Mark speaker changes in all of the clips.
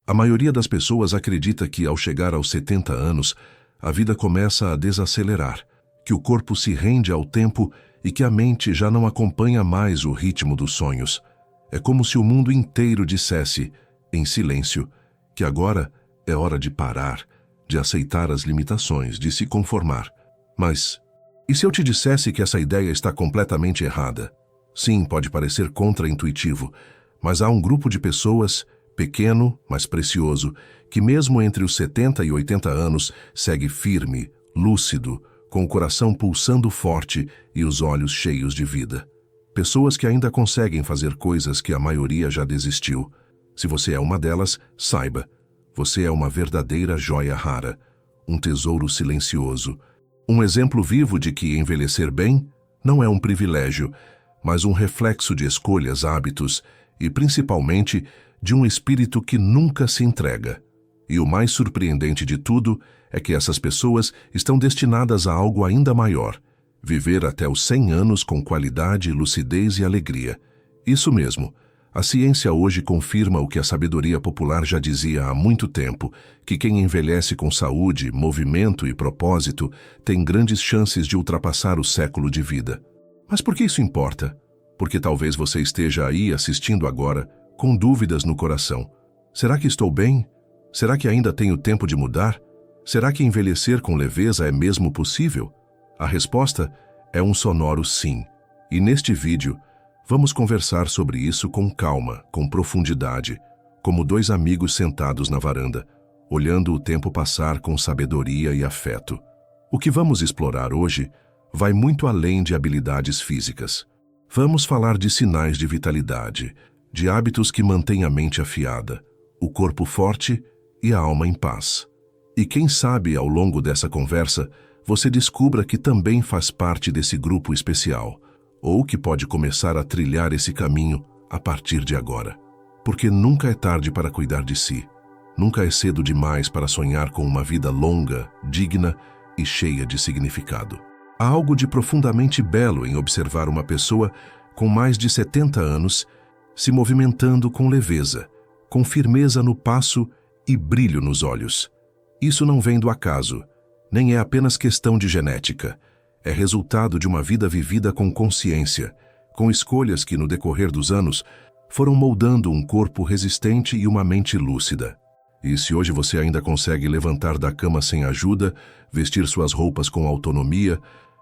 Speaker 1: A maioria das pessoas acredita que, ao chegar aos 70 anos, a vida começa a desacelerar, que o corpo se rende ao tempo e que a mente já não acompanha mais o ritmo dos sonhos. É como se o mundo inteiro dissesse, em silêncio, que agora é hora de parar, de aceitar as limitações, de se conformar. Mas, e se eu te dissesse que essa ideia está completamente errada? Sim, pode parecer contraintuitivo, mas há um grupo de pessoas, pequeno, mas precioso, que mesmo entre os 70 e 80 anos segue firme, lúcido, com o coração pulsando forte e os olhos cheios de vida. Pessoas que ainda conseguem fazer coisas que a maioria já desistiu. Se você é uma delas, saiba, você é uma verdadeira joia rara, um tesouro silencioso, um exemplo vivo de que envelhecer bem não é um privilégio, mas um reflexo de escolhas, hábitos e, principalmente, de um espírito que nunca se entrega. E o mais surpreendente de tudo é que essas pessoas estão destinadas a algo ainda maior, viver até os 100 anos com qualidade, lucidez e alegria. Isso mesmo, a ciência hoje confirma o que a sabedoria popular já dizia há muito tempo, que quem envelhece com saúde, movimento e propósito tem grandes chances de ultrapassar o século de vida. Mas por que isso importa? Porque talvez você esteja aí assistindo agora, com dúvidas no coração. Será que estou bem? Será que ainda tenho tempo de mudar? Será que envelhecer com leveza é mesmo possível? A resposta é um sonoro sim. E neste vídeo, vamos conversar sobre isso com calma, com profundidade, como dois amigos sentados na varanda, olhando o tempo passar com sabedoria e afeto. O que vamos explorar hoje vai muito além de habilidades físicas. Vamos falar de sinais de vitalidade, de hábitos que mantêm a mente afiada, o corpo forte e a alma em paz. E quem sabe, ao longo dessa conversa, você descubra que também faz parte desse grupo especial, ou que pode começar a trilhar esse caminho a partir de agora. Porque nunca é tarde para cuidar de si, nunca é cedo demais para sonhar com uma vida longa, digna e cheia de significado. Há algo de profundamente belo em observar uma pessoa com mais de 70 anos se movimentando com leveza, com firmeza no passo e brilho nos olhos. Isso não vem do acaso, nem é apenas questão de genética. É resultado de uma vida vivida com consciência, com escolhas que, no decorrer dos anos, foram moldando um corpo resistente e uma mente lúcida. E se hoje você ainda consegue levantar da cama sem ajuda, vestir suas roupas com autonomia,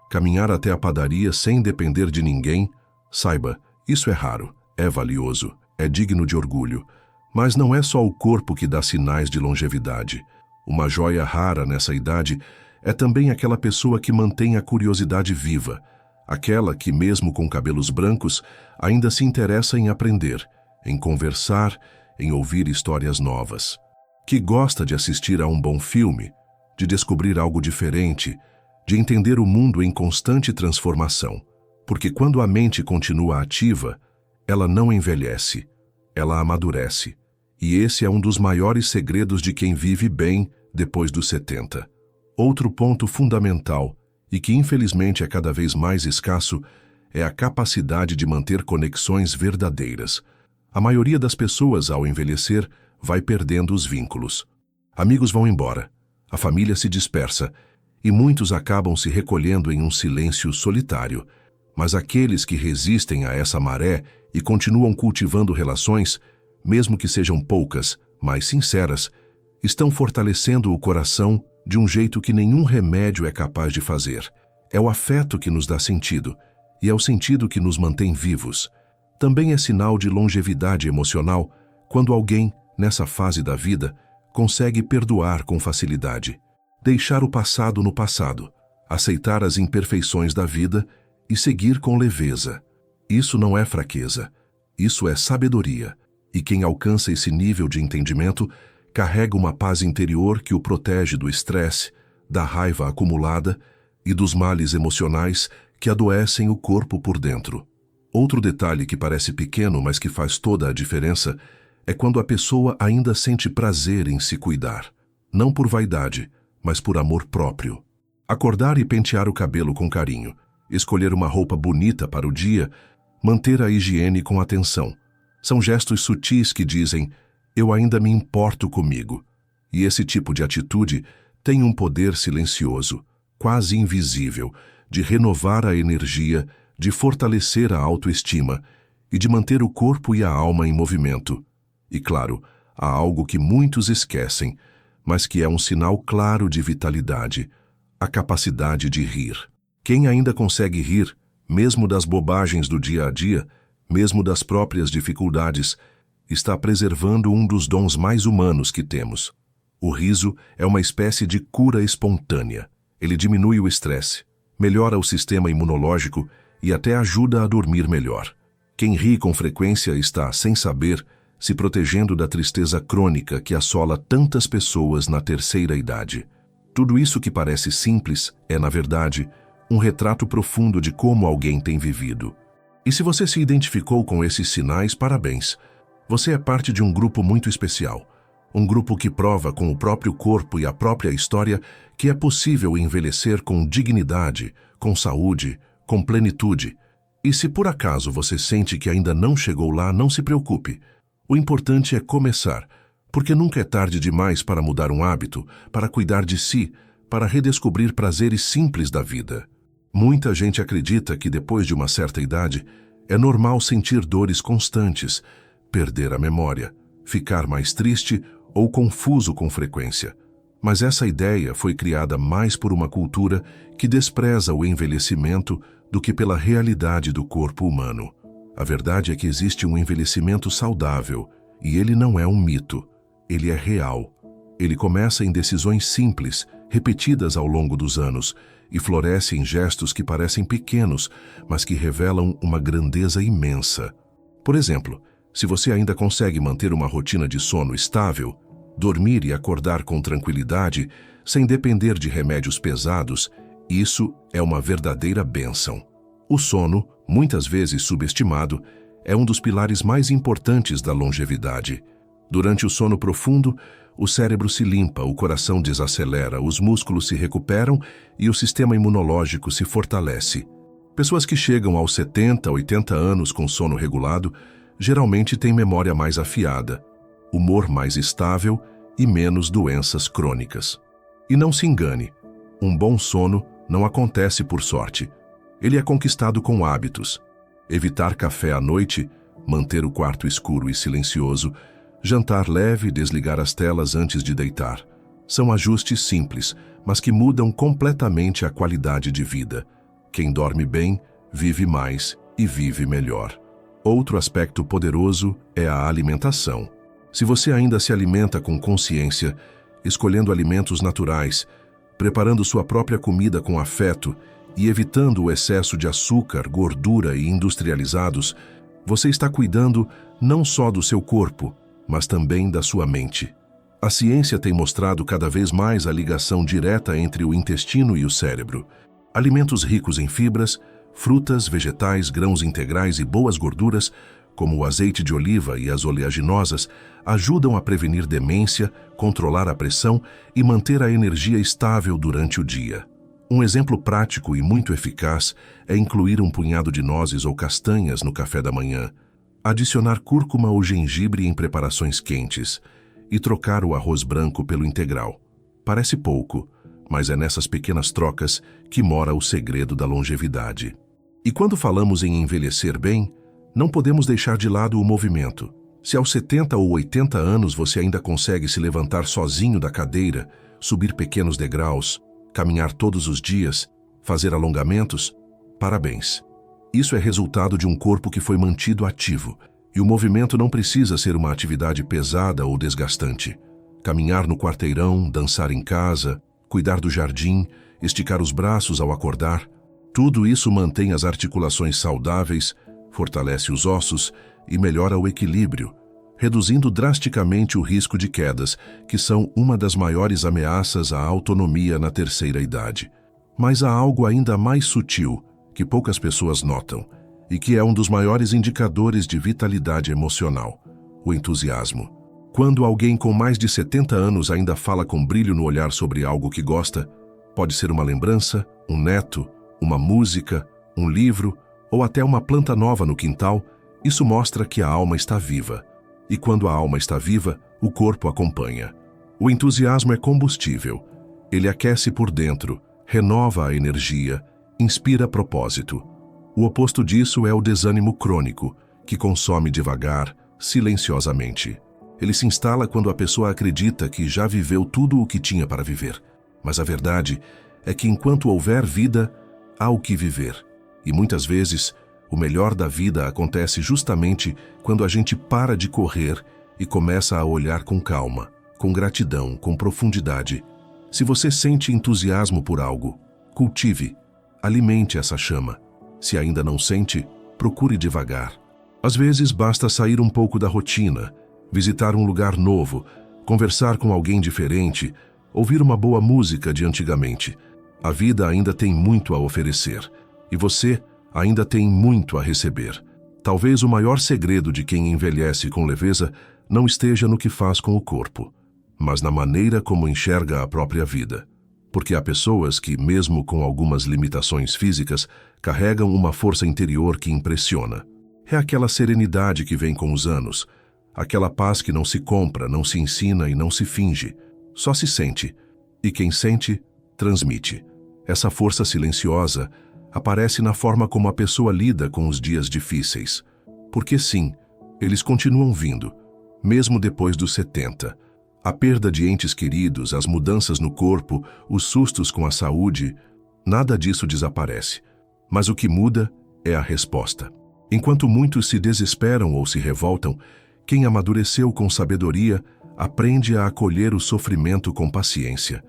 Speaker 1: caminhar até a padaria sem depender de ninguém, saiba, isso é raro, é valioso, é digno de orgulho. Mas não é só o corpo que dá sinais de longevidade. Uma joia rara nessa idade é também aquela pessoa que mantém a curiosidade viva, aquela que, mesmo com cabelos brancos, ainda se interessa em aprender, em conversar, em ouvir histórias novas, que gosta de assistir a um bom filme, de descobrir algo diferente, de entender o mundo em constante transformação. Porque quando a mente continua ativa, ela não envelhece, ela amadurece. E esse é um dos maiores segredos de quem vive bem depois dos 70. Outro ponto fundamental, e que infelizmente é cada vez mais escasso, é a capacidade de manter conexões verdadeiras. A maioria das pessoas, ao envelhecer, vai perdendo os vínculos. Amigos vão embora, a família se dispersa, e muitos acabam se recolhendo em um silêncio solitário. Mas aqueles que resistem a essa maré e continuam cultivando relações, mesmo que sejam poucas, mas sinceras, estão fortalecendo o coração de um jeito que nenhum remédio é capaz de fazer. É o afeto que nos dá sentido, e é o sentido que nos mantém vivos. Também é sinal de longevidade emocional quando alguém, nessa fase da vida, consegue perdoar com facilidade, deixar o passado no passado, aceitar as imperfeições da vida e seguir com leveza. Isso não é fraqueza, isso é sabedoria. E quem alcança esse nível de entendimento carrega uma paz interior que o protege do estresse, da raiva acumulada e dos males emocionais que adoecem o corpo por dentro. Outro detalhe que parece pequeno, mas que faz toda a diferença, é quando a pessoa ainda sente prazer em se cuidar. Não por vaidade, mas por amor próprio. Acordar e pentear o cabelo com carinho, escolher uma roupa bonita para o dia, manter a higiene com atenção. São gestos sutis que dizem: eu ainda me importo comigo. E esse tipo de atitude tem um poder silencioso, quase invisível, de renovar a energia, de fortalecer a autoestima e de manter o corpo e a alma em movimento. E claro, há algo que muitos esquecem, mas que é um sinal claro de vitalidade: a capacidade de rir. Quem ainda consegue rir, mesmo das bobagens do dia a dia, mesmo das próprias dificuldades, está preservando um dos dons mais humanos que temos. O riso é uma espécie de cura espontânea. Ele diminui o estresse, melhora o sistema imunológico e até ajuda a dormir melhor. Quem ri com frequência está, sem saber, se protegendo da tristeza crônica que assola tantas pessoas na terceira idade. Tudo isso que parece simples é, na verdade, um retrato profundo de como alguém tem vivido. E se você se identificou com esses sinais, parabéns. Você é parte de um grupo muito especial. Um grupo que prova com o próprio corpo e a própria história que é possível envelhecer com dignidade, com saúde, com plenitude. E se por acaso você sente que ainda não chegou lá, não se preocupe. O importante é começar, porque nunca é tarde demais para mudar um hábito, para cuidar de si, para redescobrir prazeres simples da vida. Muita gente acredita que depois de uma certa idade é normal sentir dores constantes, perder a memória, ficar mais triste ou confuso com frequência. Mas essa ideia foi criada mais por uma cultura que despreza o envelhecimento do que pela realidade do corpo humano. A verdade é que existe um envelhecimento saudável, e ele não é um mito, ele é real. Ele começa em decisões simples, repetidas ao longo dos anos, e floresce em gestos que parecem pequenos, mas que revelam uma grandeza imensa. Por exemplo, se você ainda consegue manter uma rotina de sono estável, dormir e acordar com tranquilidade, sem depender de remédios pesados, isso é uma verdadeira bênção. O sono, muitas vezes subestimado, é um dos pilares mais importantes da longevidade. Durante o sono profundo, o cérebro se limpa, o coração desacelera, os músculos se recuperam e o sistema imunológico se fortalece. Pessoas que chegam aos 70, 80 anos com sono regulado geralmente têm memória mais afiada, humor mais estável e menos doenças crônicas. E não se engane, um bom sono não acontece por sorte. Ele é conquistado com hábitos. Evitar café à noite, manter o quarto escuro e silencioso, jantar leve e desligar as telas antes de deitar. São ajustes simples, mas que mudam completamente a qualidade de vida. Quem dorme bem, vive mais e vive melhor. Outro aspecto poderoso é a alimentação. Se você ainda se alimenta com consciência, escolhendo alimentos naturais, preparando sua própria comida com afeto e evitando o excesso de açúcar, gordura e industrializados, você está cuidando não só do seu corpo, mas também da sua mente. A ciência tem mostrado cada vez mais a ligação direta entre o intestino e o cérebro. Alimentos ricos em fibras, frutas, vegetais, grãos integrais e boas gorduras, como o azeite de oliva e as oleaginosas, ajudam a prevenir demência, controlar a pressão e manter a energia estável durante o dia. Um exemplo prático e muito eficaz é incluir um punhado de nozes ou castanhas no café da manhã, adicionar cúrcuma ou gengibre em preparações quentes e trocar o arroz branco pelo integral. Parece pouco, mas é nessas pequenas trocas que mora o segredo da longevidade. E quando falamos em envelhecer bem, não podemos deixar de lado o movimento. Se aos 70 ou 80 anos você ainda consegue se levantar sozinho da cadeira, subir pequenos degraus, caminhar todos os dias, fazer alongamentos, parabéns. Isso é resultado de um corpo que foi mantido ativo, e o movimento não precisa ser uma atividade pesada ou desgastante. Caminhar no quarteirão, dançar em casa, cuidar do jardim, esticar os braços ao acordar, tudo isso mantém as articulações saudáveis, fortalece os ossos e melhora o equilíbrio, reduzindo drasticamente o risco de quedas, que são uma das maiores ameaças à autonomia na terceira idade. Mas há algo ainda mais sutil, que poucas pessoas notam, e que é um dos maiores indicadores de vitalidade emocional: o entusiasmo. Quando alguém com mais de 70 anos ainda fala com brilho no olhar sobre algo que gosta, pode ser uma lembrança, um neto, uma música, um livro ou até uma planta nova no quintal, isso mostra que a alma está viva. E quando a alma está viva, o corpo acompanha. O entusiasmo é combustível. Ele aquece por dentro, renova a energia, inspira propósito. O oposto disso é o desânimo crônico, que consome devagar, silenciosamente. Ele se instala quando a pessoa acredita que já viveu tudo o que tinha para viver. Mas a verdade é que enquanto houver vida, há o que viver. E muitas vezes, o melhor da vida acontece justamente quando a gente para de correr e começa a olhar com calma, com gratidão, com profundidade. Se você sente entusiasmo por algo, cultive, alimente essa chama. Se ainda não sente, procure devagar. Às vezes basta sair um pouco da rotina, visitar um lugar novo, conversar com alguém diferente, ouvir uma boa música de antigamente. A vida ainda tem muito a oferecer, e você ainda tem muito a receber. Talvez o maior segredo de quem envelhece com leveza não esteja no que faz com o corpo, mas na maneira como enxerga a própria vida. Porque há pessoas que, mesmo com algumas limitações físicas, carregam uma força interior que impressiona. É aquela serenidade que vem com os anos, aquela paz que não se compra, não se ensina e não se finge, só se sente. E quem sente, transmite. Essa força silenciosa aparece na forma como a pessoa lida com os dias difíceis. Porque sim, eles continuam vindo, mesmo depois dos 70. A perda de entes queridos, as mudanças no corpo, os sustos com a saúde, nada disso desaparece. Mas o que muda é a resposta. Enquanto muitos se desesperam ou se revoltam, quem amadureceu com sabedoria aprende a acolher o sofrimento com paciência.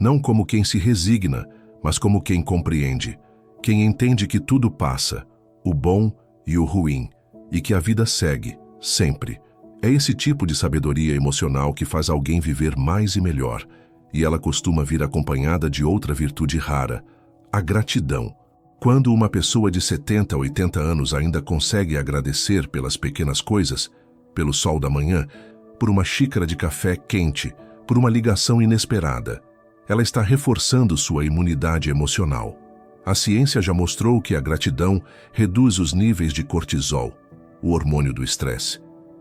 Speaker 1: Não como quem se resigna, mas como quem compreende. Quem entende que tudo passa, o bom e o ruim, e que a vida segue, sempre. É esse tipo de sabedoria emocional que faz alguém viver mais e melhor, e ela costuma vir acompanhada de outra virtude rara, a gratidão. Quando uma pessoa de 70, 80 anos ainda consegue agradecer pelas pequenas coisas, pelo sol da manhã, por uma xícara de café quente, por uma ligação inesperada, ela está reforçando sua imunidade emocional. A ciência já mostrou que a gratidão reduz os níveis de cortisol, o hormônio do estresse,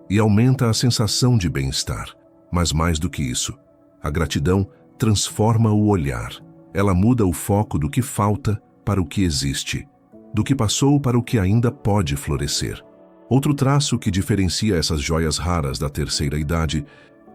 Speaker 1: e aumenta a sensação de bem-estar. Mas mais do que isso, a gratidão transforma o olhar. Ela muda o foco do que falta para o que existe, do que passou para o que ainda pode florescer. Outro traço que diferencia essas joias raras da terceira idade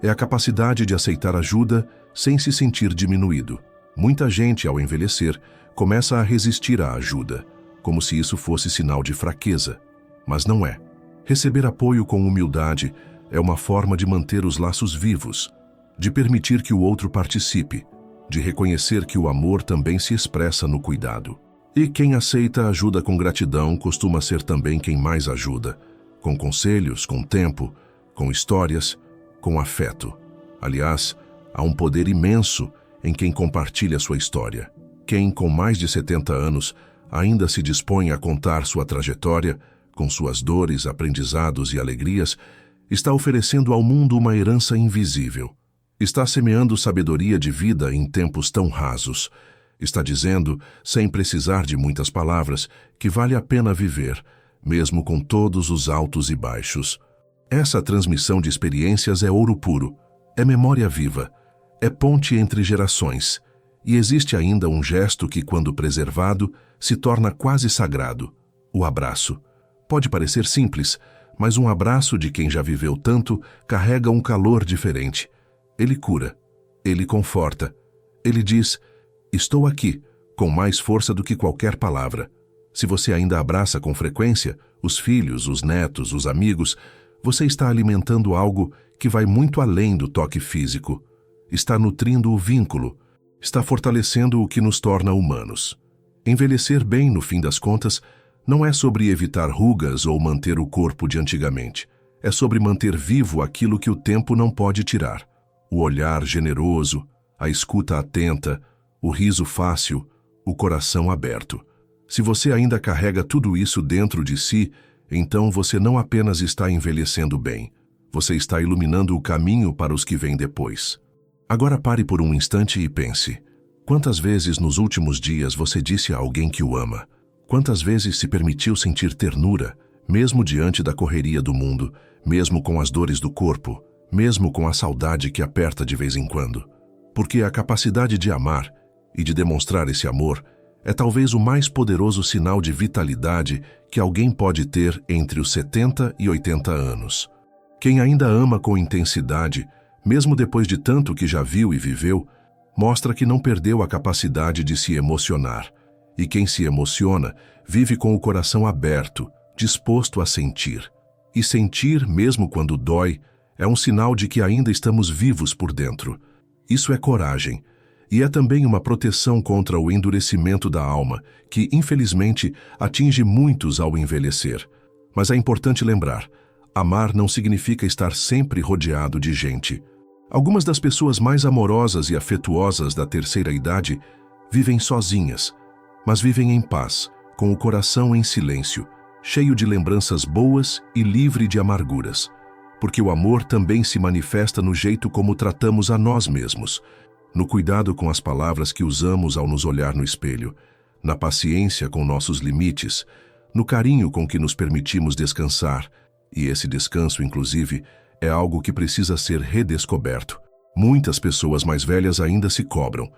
Speaker 1: é a capacidade de aceitar ajuda sem se sentir diminuído. Muita gente, ao envelhecer, começa a resistir à ajuda, como se isso fosse sinal de fraqueza. Mas não é. Receber apoio com humildade é uma forma de manter os laços vivos, de permitir que o outro participe, de reconhecer que o amor também se expressa no cuidado. E quem aceita ajuda com gratidão costuma ser também quem mais ajuda, com conselhos, com tempo, com histórias, com afeto. Aliás, há um poder imenso em quem compartilha sua história. Quem, com mais de 70 anos, ainda se dispõe a contar sua trajetória, com suas dores, aprendizados e alegrias, está oferecendo ao mundo uma herança invisível. Está semeando sabedoria de vida em tempos tão rasos. Está dizendo, sem precisar de muitas palavras, que vale a pena viver, mesmo com todos os altos e baixos. Essa transmissão de experiências é ouro puro, é memória viva, é ponte entre gerações. E existe ainda um gesto que, quando preservado, se torna quase sagrado: o abraço. Pode parecer simples, mas um abraço de quem já viveu tanto carrega um calor diferente. Ele cura, ele conforta, ele diz: estou aqui, com mais força do que qualquer palavra. Se você ainda abraça com frequência os filhos, os netos, os amigos, você está alimentando algo que vai muito além do toque físico. Está nutrindo o vínculo, está fortalecendo o que nos torna humanos. Envelhecer bem, no fim das contas, não é sobre evitar rugas ou manter o corpo de antigamente. É sobre manter vivo aquilo que o tempo não pode tirar. O olhar generoso, a escuta atenta, o riso fácil, o coração aberto. Se você ainda carrega tudo isso dentro de si, então você não apenas está envelhecendo bem, você está iluminando o caminho para os que vêm depois. Agora pare por um instante e pense: quantas vezes nos últimos dias você disse a alguém que o ama? Quantas vezes se permitiu sentir ternura, mesmo diante da correria do mundo, mesmo com as dores do corpo, mesmo com a saudade que aperta de vez em quando. Porque a capacidade de amar e de demonstrar esse amor é talvez o mais poderoso sinal de vitalidade que alguém pode ter entre os 70 e 80 anos. Quem ainda ama com intensidade, mesmo depois de tanto que já viu e viveu, mostra que não perdeu a capacidade de se emocionar. E quem se emociona vive com o coração aberto, disposto a sentir. E sentir, mesmo quando dói, é um sinal de que ainda estamos vivos por dentro. Isso é coragem. E é também uma proteção contra o endurecimento da alma, que, infelizmente, atinge muitos ao envelhecer. Mas é importante lembrar, amar não significa estar sempre rodeado de gente. Algumas das pessoas mais amorosas e afetuosas da terceira idade vivem sozinhas, mas vivem em paz, com o coração em silêncio, cheio de lembranças boas e livre de amarguras. Porque o amor também se manifesta no jeito como tratamos a nós mesmos, no cuidado com as palavras que usamos ao nos olhar no espelho, na paciência com nossos limites, no carinho com que nos permitimos descansar, e esse descanso, inclusive, é algo que precisa ser redescoberto. Muitas pessoas mais velhas ainda se cobram,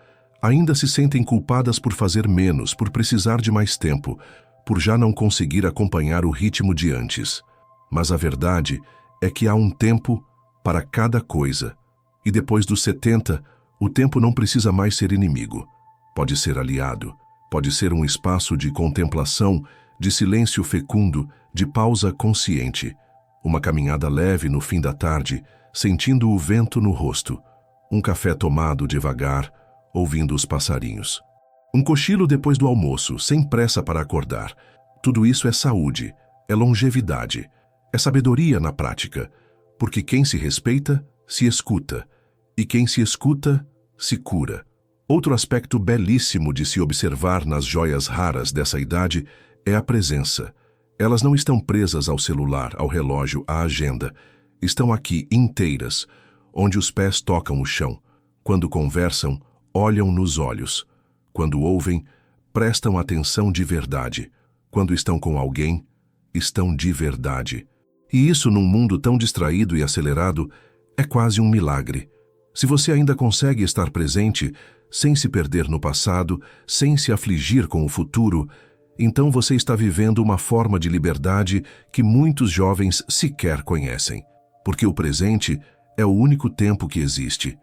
Speaker 1: ainda se sentem culpadas por fazer menos, por precisar de mais tempo, por já não conseguir acompanhar o ritmo de antes. Mas a verdade é que há um tempo para cada coisa, e depois dos 70, o tempo não precisa mais ser inimigo. Pode ser aliado, pode ser um espaço de contemplação, de silêncio fecundo, de pausa consciente. Uma caminhada leve no fim da tarde, sentindo o vento no rosto. Um café tomado devagar, ouvindo os passarinhos. Um cochilo depois do almoço, sem pressa para acordar. Tudo isso é saúde, é longevidade, é sabedoria na prática. Porque quem se respeita, se escuta. E quem se escuta, se cura. Outro aspecto belíssimo de se observar nas joias raras dessa idade é a presença. Elas não estão presas ao celular, ao relógio, à agenda. Estão aqui inteiras, onde os pés tocam o chão. Quando conversam, olham nos olhos. Quando ouvem, prestam atenção de verdade. Quando estão com alguém, estão de verdade. E isso, num mundo tão distraído e acelerado, é quase um milagre. Se você ainda consegue estar presente, sem se perder no passado, sem se afligir com o futuro, então você está vivendo uma forma de liberdade que muitos jovens sequer conhecem. Porque o presente é o único tempo que existe.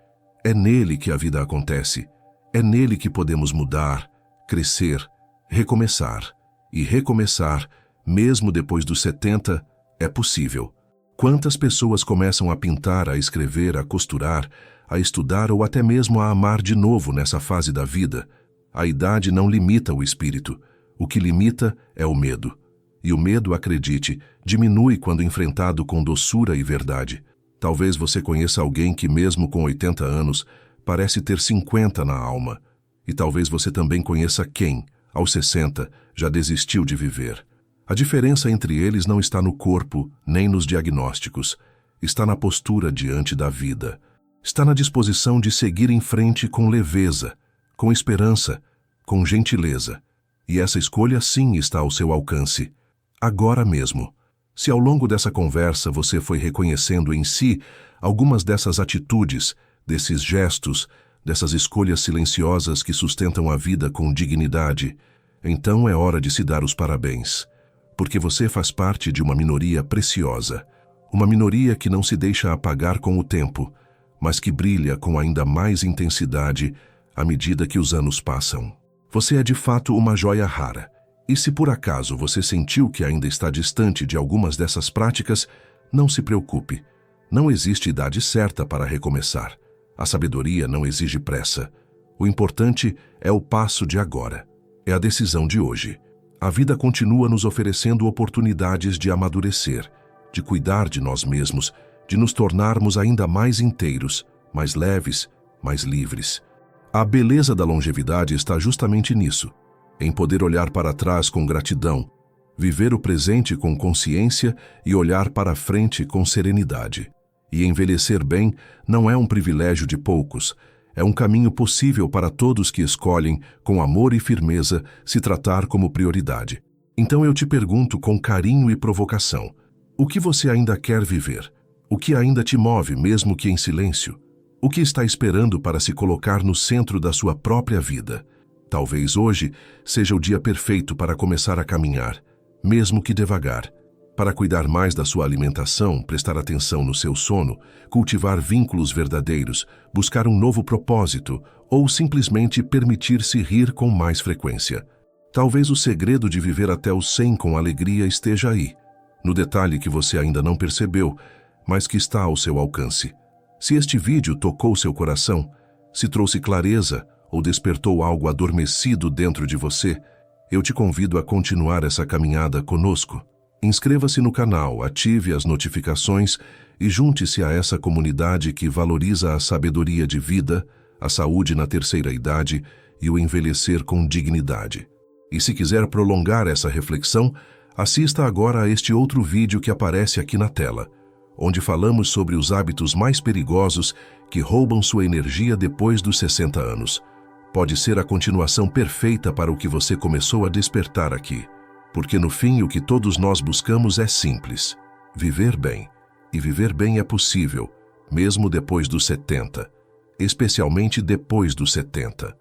Speaker 1: É nele que a vida acontece. É nele que podemos mudar, crescer, recomeçar. E recomeçar, mesmo depois dos 70, é possível. Quantas pessoas começam a pintar, a escrever, a costurar, a estudar ou até mesmo a amar de novo nessa fase da vida? A idade não limita o espírito. O que limita é o medo. E o medo, acredite, diminui quando enfrentado com doçura e verdade. Talvez você conheça alguém que, mesmo com 80 anos, parece ter 50 na alma. E talvez você também conheça quem, aos 60, já desistiu de viver. A diferença entre eles não está no corpo, nem nos diagnósticos. Está na postura diante da vida. Está na disposição de seguir em frente com leveza, com esperança, com gentileza. E essa escolha sim está ao seu alcance. Agora mesmo. Se ao longo dessa conversa você foi reconhecendo em si algumas dessas atitudes, desses gestos, dessas escolhas silenciosas que sustentam a vida com dignidade, então é hora de se dar os parabéns. Porque você faz parte de uma minoria preciosa. Uma minoria que não se deixa apagar com o tempo, mas que brilha com ainda mais intensidade à medida que os anos passam. Você é de fato uma joia rara. E se por acaso você sentiu que ainda está distante de algumas dessas práticas, não se preocupe. Não existe idade certa para recomeçar. A sabedoria não exige pressa. O importante é o passo de agora. É a decisão de hoje. A vida continua nos oferecendo oportunidades de amadurecer, de cuidar de nós mesmos, de nos tornarmos ainda mais inteiros, mais leves, mais livres. A beleza da longevidade está justamente nisso, em poder olhar para trás com gratidão, viver o presente com consciência e olhar para frente com serenidade. E envelhecer bem não é um privilégio de poucos, é um caminho possível para todos que escolhem, com amor e firmeza, se tratar como prioridade. Então eu te pergunto com carinho e provocação: o que você ainda quer viver? O que ainda te move, mesmo que em silêncio? O que está esperando para se colocar no centro da sua própria vida? Talvez hoje seja o dia perfeito para começar a caminhar, mesmo que devagar, para cuidar mais da sua alimentação, prestar atenção no seu sono, cultivar vínculos verdadeiros, buscar um novo propósito ou simplesmente permitir-se rir com mais frequência. Talvez o segredo de viver até os 100 com alegria esteja aí, no detalhe que você ainda não percebeu, mas que está ao seu alcance. Se este vídeo tocou seu coração, se trouxe clareza ou despertou algo adormecido dentro de você, eu te convido a continuar essa caminhada conosco. Inscreva-se no canal, ative as notificações e junte-se a essa comunidade que valoriza a sabedoria de vida, a saúde na terceira idade e o envelhecer com dignidade. E se quiser prolongar essa reflexão, assista agora a este outro vídeo que aparece aqui na tela, onde falamos sobre os hábitos mais perigosos que roubam sua energia depois dos 60 anos. Pode ser a continuação perfeita para o que você começou a despertar aqui, porque no fim o que todos nós buscamos é simples: viver bem. E viver bem é possível, mesmo depois dos 70, especialmente depois dos 70.